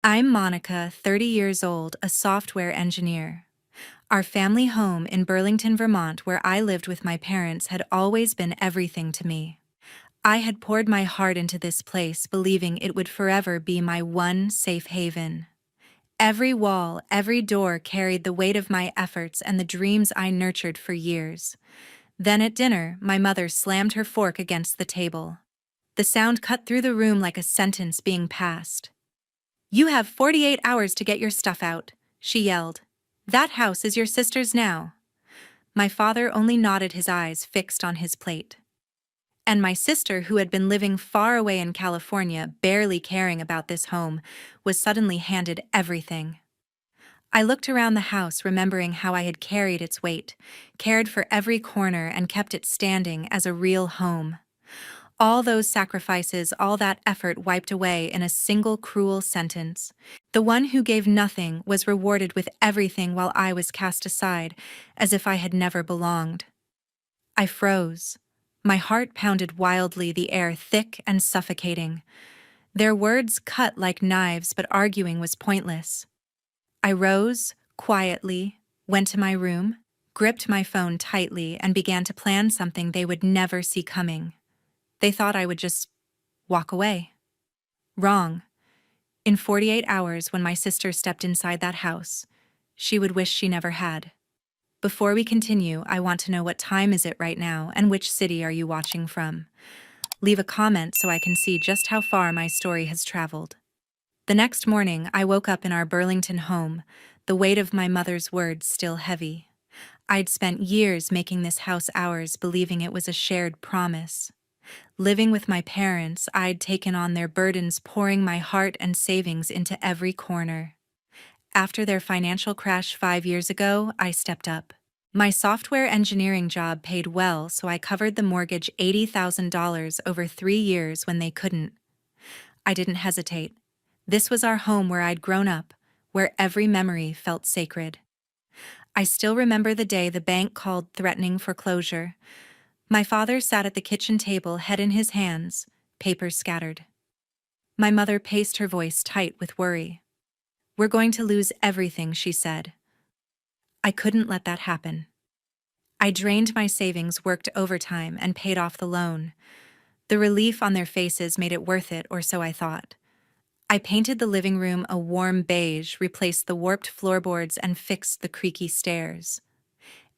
I'm Monica, 30 years old, a software engineer. Our family home in Burlington, Vermont, where I lived with my parents, had always been everything to me. I had poured my heart into this place, believing it would forever be my one safe haven. Every wall, every door carried the weight of my efforts and the dreams I nurtured for years. Then at dinner, my mother slammed her fork against the table. The sound cut through the room like a sentence being passed. "You have 48 hours to get your stuff out," she yelled. "That house is your sister's now." My father only nodded, his eyes fixed on his plate. And my sister, who had been living far away in California, barely caring about this home, was suddenly handed everything. I looked around the house, remembering how I had carried its weight, cared for every corner, and kept it standing as a real home. All those sacrifices, all that effort wiped away in a single cruel sentence. The one who gave nothing was rewarded with everything, while I was cast aside, as if I had never belonged. I froze. My heart pounded wildly, the air thick and suffocating. Their words cut like knives, but arguing was pointless. I rose, quietly, went to my room, gripped my phone tightly, and began to plan something they would never see coming. They thought I would just walk away. Wrong. In 48 hours, when my sister stepped inside that house, she would wish she never had. Before we continue, I want to know, what time is it right now, and which city are you watching from? Leave a comment so I can see just how far my story has traveled. The next morning, I woke up in our Burlington home, the weight of my mother's words still heavy. I'd spent years making this house ours, believing it was a shared promise. Living with my parents, I'd taken on their burdens, pouring my heart and savings into every corner. After their financial crash 5 years ago, I stepped up. My software engineering job paid well, so I covered the mortgage, $80,000 over 3 years when they couldn't. I didn't hesitate. This was our home, where I'd grown up, where every memory felt sacred. I still remember the day the bank called, threatening foreclosure. My father sat at the kitchen table, head in his hands, papers scattered. My mother paced, her voice tight with worry. "We're going to lose everything," she said. I couldn't let that happen. I drained my savings, worked overtime, and paid off the loan. The relief on their faces made it worth it, or so I thought. I painted the living room a warm beige, replaced the warped floorboards, and fixed the creaky stairs.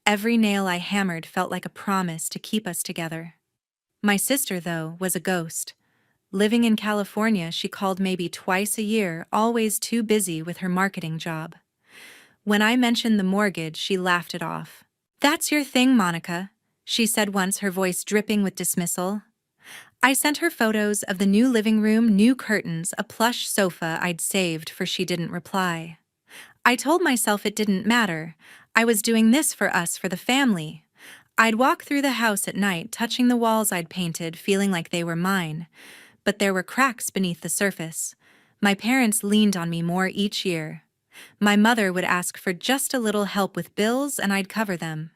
Every nail I hammered felt like a promise to keep us together. My sister, though, was a ghost. Living in California, she called maybe twice a year, always too busy with her marketing job. When I mentioned the mortgage, she laughed it off. "That's your thing, Monica," she said once, her voice dripping with dismissal. I sent her photos of the new living room, new curtains, a plush sofa I'd saved, for she didn't reply. I told myself it didn't matter. I was doing this for us, for the family. I'd walk through the house at night, touching the walls I'd painted, feeling like they were mine. But there were cracks beneath the surface. My parents leaned on me more each year. My mother would ask for just a little help with bills, and I'd cover them.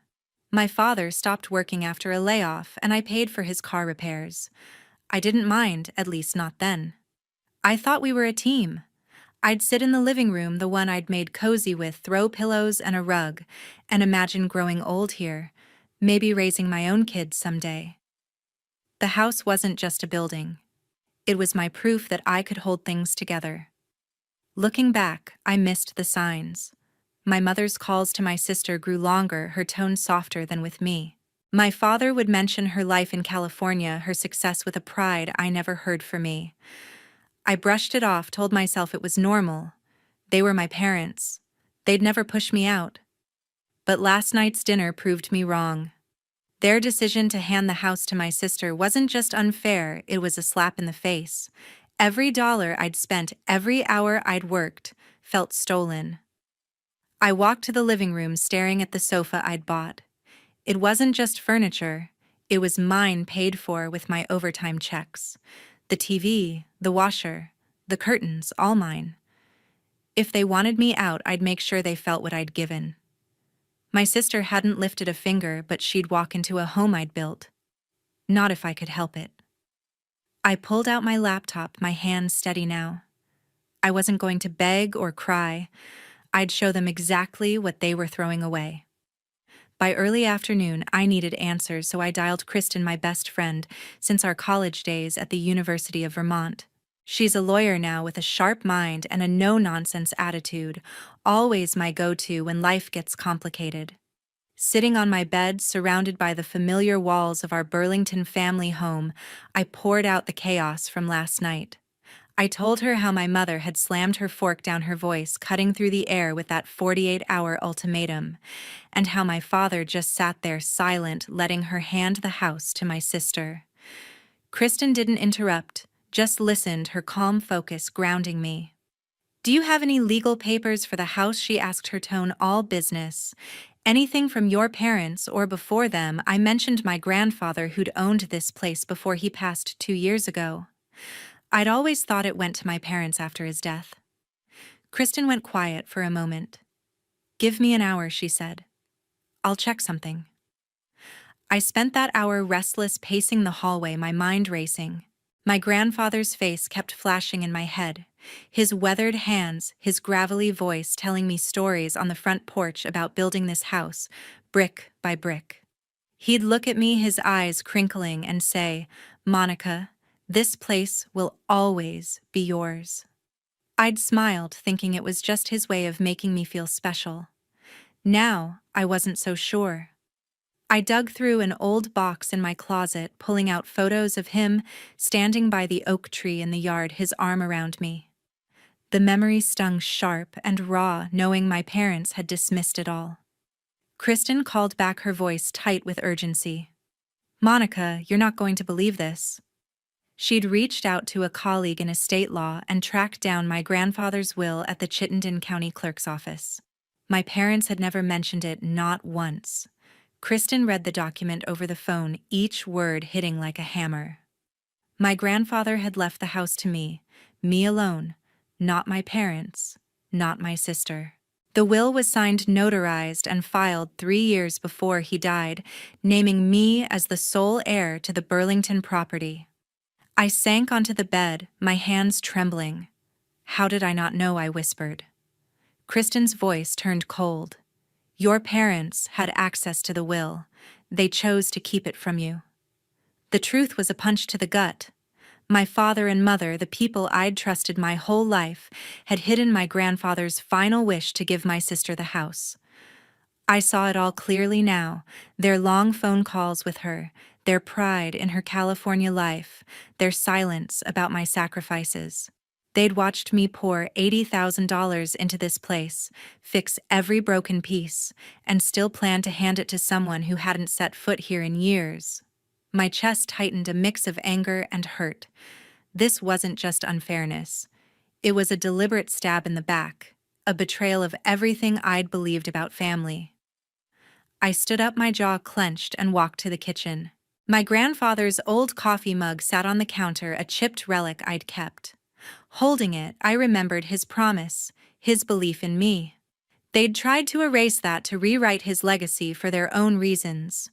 My father stopped working after a layoff, and I paid for his car repairs. I didn't mind, at least not then. I thought we were a team. I'd sit in the living room, the one I'd made cozy with throw pillows and a rug, and imagine growing old here, maybe raising my own kids someday. The house wasn't just a building. It was my proof that I could hold things together. Looking back, I missed the signs. My mother's calls to my sister grew longer, her tone softer than with me. My father would mention her life in California, her success, with a pride I never heard for me. I brushed it off, told myself it was normal. They were my parents. They'd never push me out. But last night's dinner proved me wrong. Their decision to hand the house to my sister wasn't just unfair, it was a slap in the face. Every dollar I'd spent, every hour I'd worked, felt stolen. I walked to the living room, staring at the sofa I'd bought. It wasn't just furniture, it was mine, paid for with my overtime checks. The TV, the washer, the curtains, all mine. If they wanted me out, I'd make sure they felt what I'd given. My sister hadn't lifted a finger, but she'd walk into a home I'd built. Not if I could help it. I pulled out my laptop, my hands steady now. I wasn't going to beg or cry. I'd show them exactly what they were throwing away. By early afternoon, I needed answers, so I dialed Kristen, my best friend since our college days at the University of Vermont. She's a lawyer now with a sharp mind and a no-nonsense attitude, always my go-to when life gets complicated. Sitting on my bed, surrounded by the familiar walls of our Burlington family home, I poured out the chaos from last night. I told her how my mother had slammed her fork down her voice, cutting through the air with that 48-hour ultimatum, and how my father just sat there silent, letting her hand the house to my sister. Kristen didn't interrupt, just listened, her calm focus grounding me. "Do you have any legal papers for the house?" she asked, her tone all business. "Anything from your parents or before them?" I mentioned my grandfather who'd owned this place before he passed 2 years ago. I'd always thought it went to my parents after his death. Kristen went quiet for a moment. "Give me an hour," she said. "I'll check something." I spent that hour restless, pacing the hallway, my mind racing. My grandfather's face kept flashing in my head, his weathered hands, his gravelly voice telling me stories on the front porch about building this house, brick by brick. He'd look at me, his eyes crinkling, and say, "Monica, this place will always be yours." I'd smiled, thinking it was just his way of making me feel special. Now, I wasn't so sure. I dug through an old box in my closet, pulling out photos of him standing by the oak tree in the yard, his arm around me. The memory stung sharp and raw, knowing my parents had dismissed it all. Kristen called back, her voice tight with urgency. "Monica, you're not going to believe this." She'd reached out to a colleague in estate law and tracked down my grandfather's will at the Chittenden County Clerk's office. My parents had never mentioned it, not once. Kristen read the document over the phone, each word hitting like a hammer. My grandfather had left the house to me alone, not my parents, not my sister. The will was signed, notarized, and filed 3 years before he died, naming me as the sole heir to the Burlington property. I sank onto the bed, my hands trembling. "How did I not know?" I whispered. Kristen's voice turned cold. "Your parents had access to the will. They chose to keep it from you." The truth was a punch to the gut. My father and mother, the people I'd trusted my whole life, had hidden my grandfather's final wish to give my sister the house. I saw it all clearly now, their long phone calls with her, their pride in her California life, their silence about my sacrifices. They'd watched me pour $80,000 into this place, fix every broken piece, and still plan to hand it to someone who hadn't set foot here in years. My chest tightened, a mix of anger and hurt. This wasn't just unfairness. It was a deliberate stab in the back, a betrayal of everything I'd believed about family. I stood up, my jaw clenched, and walked to the kitchen. My grandfather's old coffee mug sat on the counter, a chipped relic I'd kept. Holding it, I remembered his promise, his belief in me. They'd tried to erase that, to rewrite his legacy for their own reasons.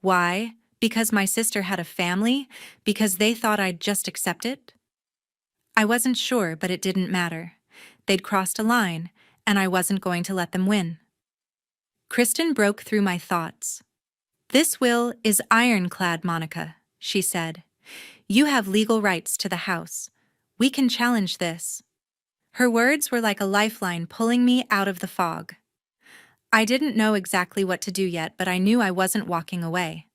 Why? Because my sister had a family? Because they thought I'd just accept it? I wasn't sure, but it didn't matter. They'd crossed a line, and I wasn't going to let them win. Kristen broke through my thoughts. "This will is ironclad, Monica," she said. "You have legal rights to the house. We can challenge this." Her words were like a lifeline, pulling me out of the fog. I didn't know exactly what to do yet, but I knew I wasn't walking away.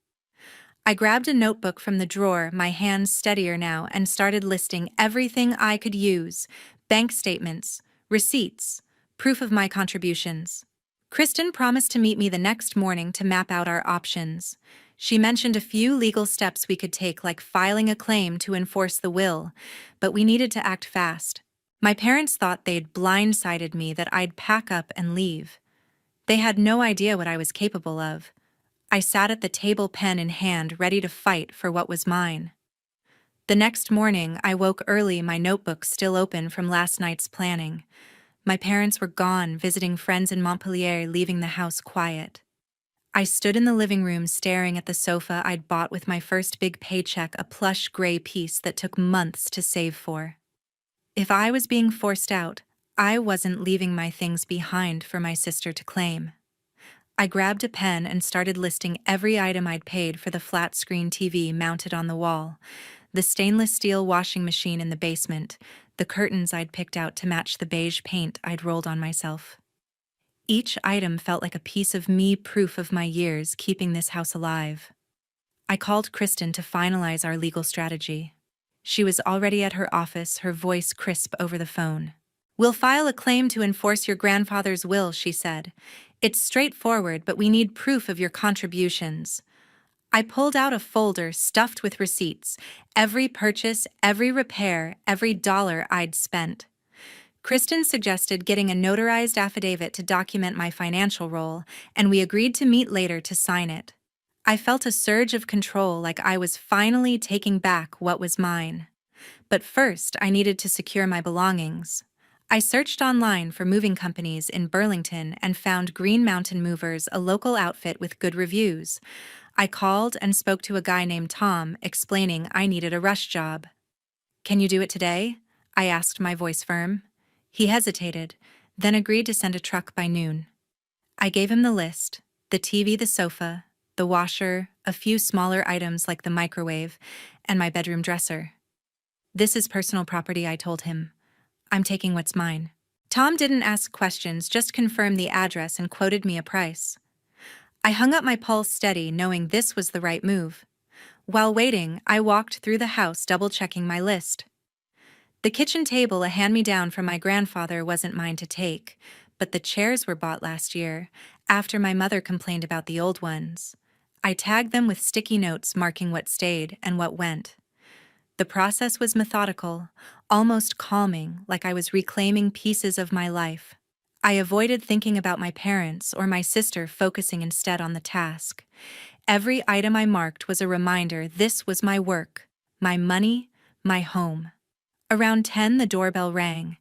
I grabbed a notebook from the drawer, my hands steadier now, and started listing everything I could use: bank statements, receipts, proof of my contributions. Kristen promised to meet me the next morning to map out our options. She mentioned a few legal steps we could take, like filing a claim to enforce the will, but we needed to act fast. My parents thought they'd blindsided me, that I'd pack up and leave. They had no idea what I was capable of. I sat at the table, pen in hand, ready to fight for what was mine. The next morning, I woke early, my notebook still open from last night's planning. My parents were gone, visiting friends in Montpelier, leaving the house quiet. I stood in the living room, staring at the sofa I'd bought with my first big paycheck, a plush gray piece that took months to save for. If I was being forced out, I wasn't leaving my things behind for my sister to claim. I grabbed a pen and started listing every item I'd paid for the flat-screen TV mounted on the wall, the stainless steel washing machine in the basement, the curtains I'd picked out to match the beige paint I'd rolled on myself. Each item felt like a piece of me, proof of my years keeping this house alive. I called Kristen to finalize our legal strategy. She was already at her office, her voice crisp over the phone. "We'll file a claim to enforce your grandfather's will," she said. "It's straightforward, but we need proof of your contributions." I pulled out a folder stuffed with receipts, every purchase, every repair, every dollar I'd spent. Kristen suggested getting a notarized affidavit to document my financial role, and we agreed to meet later to sign it. I felt a surge of control, like I was finally taking back what was mine. But first, I needed to secure my belongings. I searched online for moving companies in Burlington and found Green Mountain Movers, a local outfit with good reviews. I called and spoke to a guy named Tom, explaining I needed a rush job. "Can you do it today?" I asked, my voice firm. He hesitated, then agreed to send a truck by noon. I gave him the list: the TV, the sofa, the washer, a few smaller items like the microwave, and my bedroom dresser. "This is personal property," I told him. "I'm taking what's mine." Tom didn't ask questions, just confirmed the address and quoted me a price. I hung up my pulse steady, knowing this was the right move. While waiting, I walked through the house, double-checking my list. The kitchen table, a hand-me-down from my grandfather, wasn't mine to take, but the chairs were bought last year, after my mother complained about the old ones. I tagged them with sticky notes marking what stayed and what went. The process was methodical, almost calming, like I was reclaiming pieces of my life. I avoided thinking about my parents or my sister, focusing instead on the task. Every item I marked was a reminder this was my work, my money, my home. Around 10, the doorbell rang.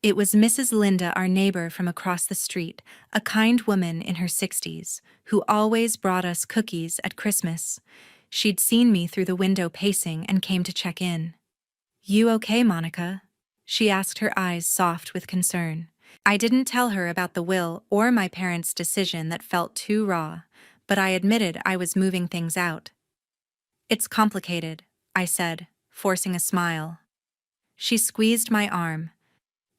It was Mrs. Linda, our neighbor from across the street, a kind woman in her 60s, who always brought us cookies at Christmas. She'd seen me through the window pacing and came to check in. "You okay, Monica?" she asked, her eyes soft with concern. I didn't tell her about the will or my parents' decision, that felt too raw, but I admitted I was moving things out. "It's complicated," I said, forcing a smile. She squeezed my arm.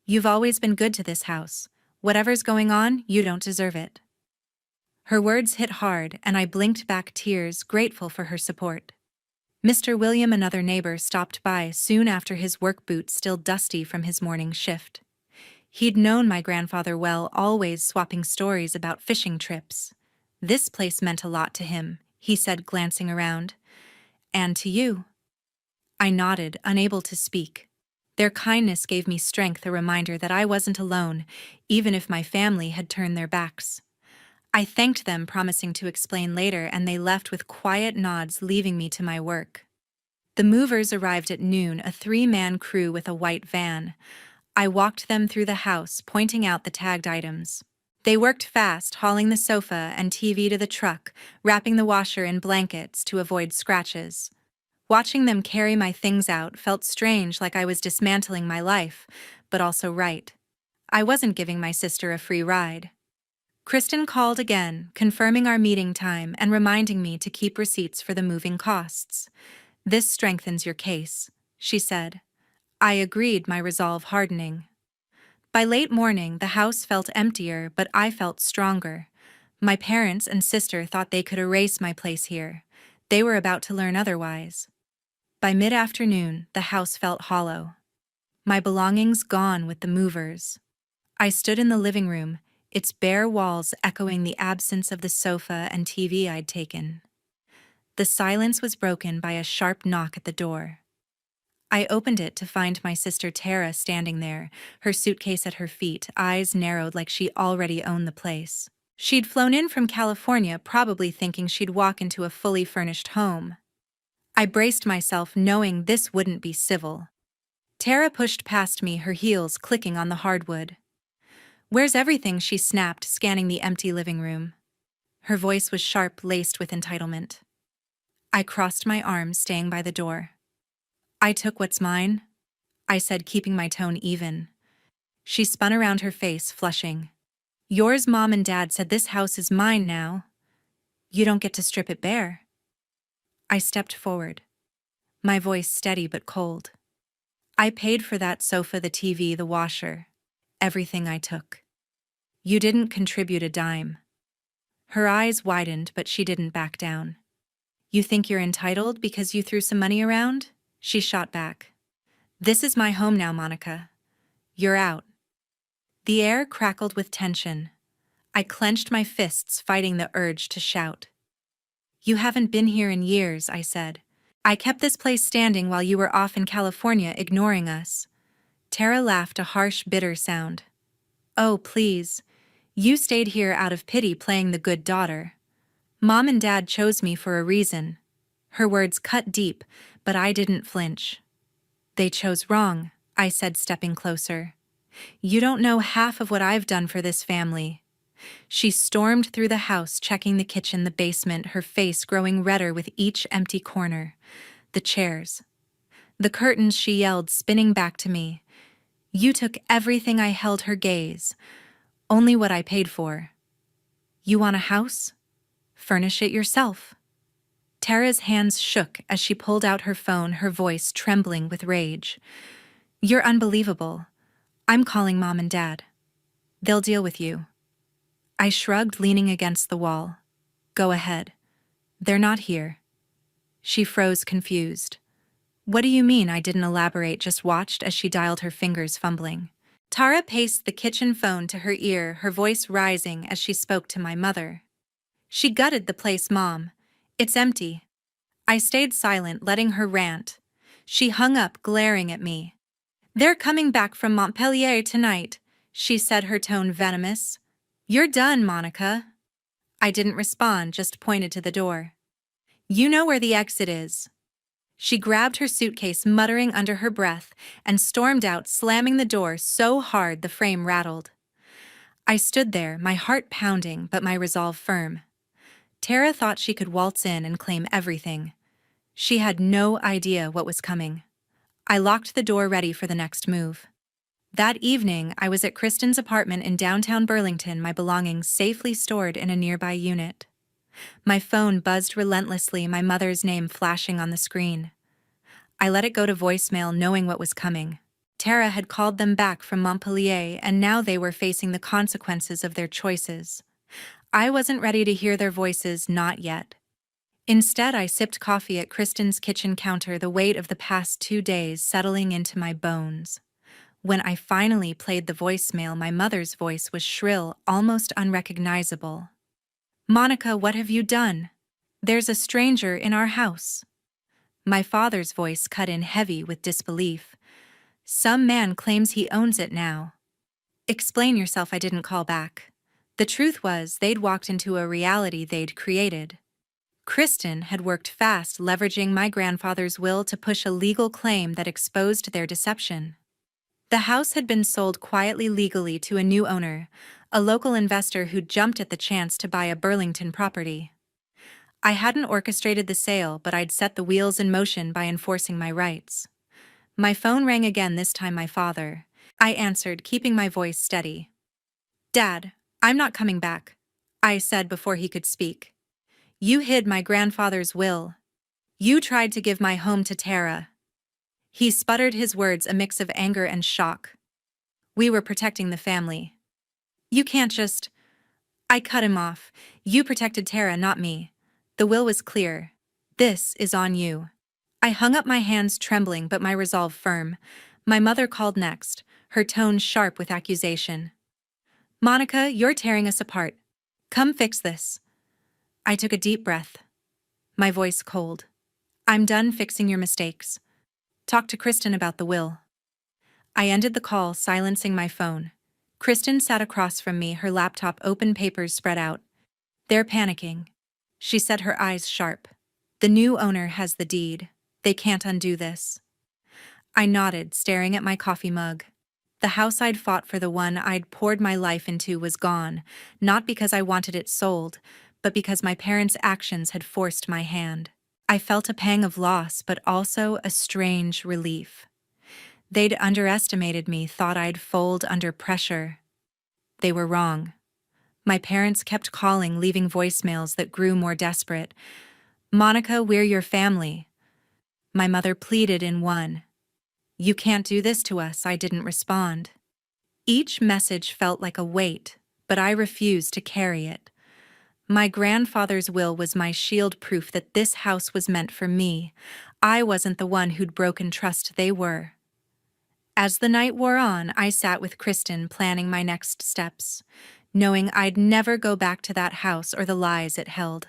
"You've always been good to this house. Whatever's going on, you don't deserve it." Her words hit hard, and I blinked back tears, grateful for her support. Mr. William, another neighbor, stopped by soon after, his work boots still dusty from his morning shift. He'd known my grandfather well, always swapping stories about fishing trips. "This place meant a lot to him," he said, glancing around. "And to you." I nodded, unable to speak. Their kindness gave me strength, a reminder that I wasn't alone, even if my family had turned their backs. I thanked them, promising to explain later, and they left with quiet nods, leaving me to my work. The movers arrived at noon, a 3-man crew with a white van. I walked them through the house, pointing out the tagged items. They worked fast, hauling the sofa and TV to the truck, wrapping the washer in blankets to avoid scratches. Watching them carry my things out felt strange, like I was dismantling my life, but also right. I wasn't giving my sister a free ride. Kristen called again, confirming our meeting time and reminding me to keep receipts for the moving costs. "This strengthens your case," she said. I agreed, my resolve hardening. By late morning, the house felt emptier, but I felt stronger. My parents and sister thought they could erase my place here. They were about to learn otherwise. By mid-afternoon, the house felt hollow. My belongings gone with the movers. I stood in the living room, its bare walls echoing the absence of the sofa and TV I'd taken. The silence was broken by a sharp knock at the door. I opened it to find my sister Tara standing there, her suitcase at her feet, eyes narrowed like she already owned the place. She'd flown in from California, probably thinking she'd walk into a fully furnished home. I braced myself, knowing this wouldn't be civil. Tara pushed past me, her heels clicking on the hardwood. "Where's everything?" she snapped, scanning the empty living room. Her voice was sharp, laced with entitlement. I crossed my arms, staying by the door. "I took what's mine." I said, keeping my tone even. She spun around, her face flushing. Yours mom and dad said this house is mine now. You don't get to strip it bare. I stepped forward, my voice steady but cold. I paid for that sofa, the TV, the washer, everything I took. You didn't contribute a dime. Her eyes widened, but she didn't back down. You think you're entitled because you threw some money around? She shot back. This is my home now, Monica. You're out. The air crackled with tension. I clenched my fists, fighting the urge to shout. You haven't been here in years, I said. I kept this place standing while you were off in California ignoring us. Tara laughed, a harsh, bitter sound. Oh, please. You stayed here out of pity, playing the good daughter. Mom and Dad chose me for a reason. Her words cut deep, but I didn't flinch. They chose wrong, I said, stepping closer. You don't know half of what I've done for this family. She stormed through the house, checking the kitchen, the basement, her face growing redder with each empty corner. The chairs. The curtains, she yelled, spinning back to me. You took everything I held, her gaze. Only what I paid for. You want a house? Furnish it yourself. Tara's hands shook as she pulled out her phone, her voice trembling with rage. You're unbelievable. I'm calling Mom and Dad. They'll deal with you. I shrugged, leaning against the wall. Go ahead. They're not here. She froze, confused. What do you mean? I didn't elaborate, just watched as she dialed, her fingers fumbling. Tara paced the kitchen phone to her ear, her voice rising as she spoke to my mother. She gutted the place, Mom. It's empty. I stayed silent, letting her rant. She hung up, glaring at me. They're coming back from Montpellier tonight, she said, her tone venomous. You're done, Monica. I didn't respond, just pointed to the door. You know where the exit is. She grabbed her suitcase, muttering under her breath, and stormed out, slamming the door so hard the frame rattled. I stood there, my heart pounding, but my resolve firm. Tara thought she could waltz in and claim everything. She had no idea what was coming. I locked the door, ready for the next move. That evening, I was at Kristen's apartment in downtown Burlington, my belongings safely stored in a nearby unit. My phone buzzed relentlessly, my mother's name flashing on the screen. I let it go to voicemail, knowing what was coming. Tara had called them back from Montpellier, and now they were facing the consequences of their choices. I wasn't ready to hear their voices, not yet. Instead, I sipped coffee at Kristen's kitchen counter, the weight of the past 2 days settling into my bones. When I finally played the voicemail, my mother's voice was shrill, almost unrecognizable. Monica, what have you done? There's a stranger in our house. My father's voice cut in heavy with disbelief. Some man claims he owns it now. Explain yourself, I didn't call back. The truth was, they'd walked into a reality they'd created. Kristen had worked fast, leveraging my grandfather's will to push a legal claim that exposed their deception. The house had been sold quietly, legally, to a new owner, a local investor who'd jumped at the chance to buy a Burlington property. I hadn't orchestrated the sale, but I'd set the wheels in motion by enforcing my rights. My phone rang again, this time my father. I answered, keeping my voice steady. Dad, I'm not coming back, I said before he could speak. You hid my grandfather's will. You tried to give my home to Tara. He sputtered, his words a mix of anger and shock. We were protecting the family. You can't just... I cut him off. You protected Tara, not me. The will was clear. This is on you. I hung up, my hands trembling but my resolve firm. My mother called next, her tone sharp with accusation. Monica, you're tearing us apart. Come fix this. I took a deep breath, my voice cold. I'm done fixing your mistakes. Talk to Kristen about the will. I ended the call, silencing my phone. Kristen sat across from me, her laptop open, papers spread out. They're panicking. She said, her eyes sharp. The new owner has the deed. They can't undo this. I nodded, staring at my coffee mug. The house I'd fought for, the one I'd poured my life into, was gone, not because I wanted it sold, but because my parents' actions had forced my hand. I felt a pang of loss, but also a strange relief. They'd underestimated me, thought I'd fold under pressure. They were wrong. My parents kept calling, leaving voicemails that grew more desperate. "Monica, we're your family." My mother pleaded in one. "You can't do this to us." I didn't respond. Each message felt like a weight, but I refused to carry it. My grandfather's will was my shield, proof that this house was meant for me. I wasn't the one who'd broken trust, they were. As the night wore on, I sat with Kristen, planning my next steps, knowing I'd never go back to that house or the lies it held.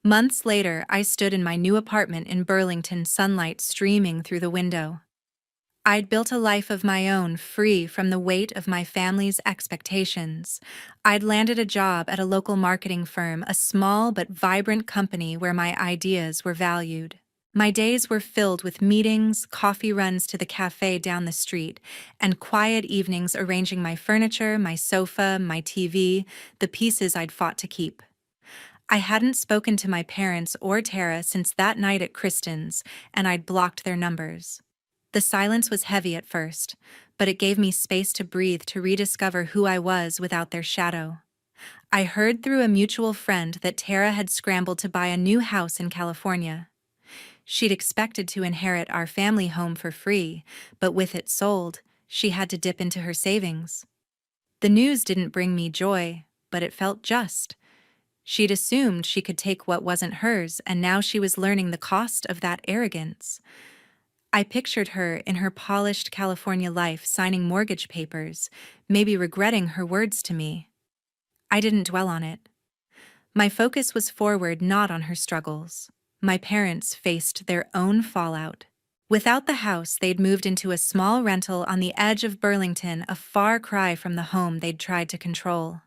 Months later, I stood in my new apartment in Burlington, sunlight streaming through the window. I'd built a life of my own, free from the weight of my family's expectations. I'd landed a job at a local marketing firm, a small but vibrant company where my ideas were valued. My days were filled with meetings, coffee runs to the cafe down the street, and quiet evenings arranging my furniture, my sofa, my TV, the pieces I'd fought to keep. I hadn't spoken to my parents or Tara since that night at Kristen's, and I'd blocked their numbers. The silence was heavy at first, but it gave me space to breathe, to rediscover who I was without their shadow. I heard through a mutual friend that Tara had scrambled to buy a new house in California. She'd expected to inherit our family home for free, but with it sold, she had to dip into her savings. The news didn't bring me joy, but it felt just. She'd assumed she could take what wasn't hers, and now she was learning the cost of that arrogance. I pictured her in her polished California life, signing mortgage papers, maybe regretting her words to me. I didn't dwell on it. My focus was forward, not on her struggles. My parents faced their own fallout. Without the house, they'd moved into a small rental on the edge of Burlington, a far cry from the home they'd tried to control.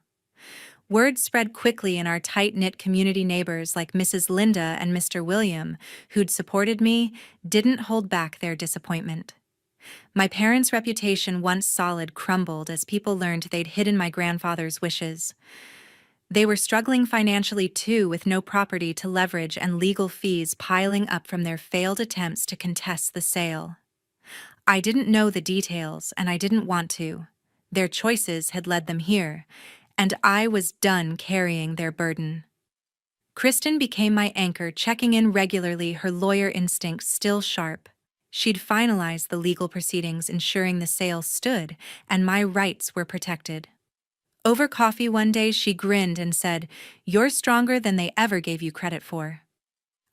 Word spread quickly in our tight-knit community. Neighbors like Mrs. Linda and Mr. William, who'd supported me, didn't hold back their disappointment. My parents' reputation, once solid, crumbled as people learned they'd hidden my grandfather's wishes. They were struggling financially too, with no property to leverage and legal fees piling up from their failed attempts to contest the sale. I didn't know the details, and I didn't want to. Their choices had led them here, and I was done carrying their burden. Kristen became my anchor, checking in regularly, her lawyer instincts still sharp. She'd finalized the legal proceedings, ensuring the sale stood and my rights were protected. Over coffee one day, she grinned and said, "You're stronger than they ever gave you credit for."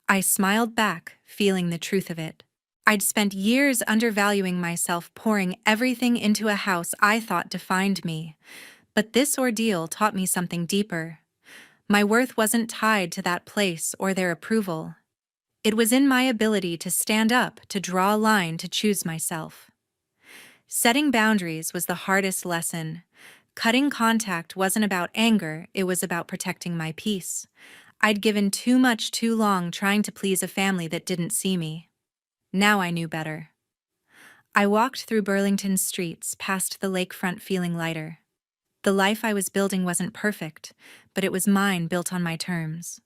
I smiled back, feeling the truth of it. I'd spent years undervaluing myself, pouring everything into a house I thought defined me. But this ordeal taught me something deeper. My worth wasn't tied to that place or their approval. It was in my ability to stand up, to draw a line, to choose myself. Setting boundaries was the hardest lesson. Cutting contact wasn't about anger, it was about protecting my peace. I'd given too much too long, trying to please a family that didn't see me. Now I knew better. I walked through Burlington's streets, past the lakefront, feeling lighter. The life I was building wasn't perfect, but it was mine, built on my terms.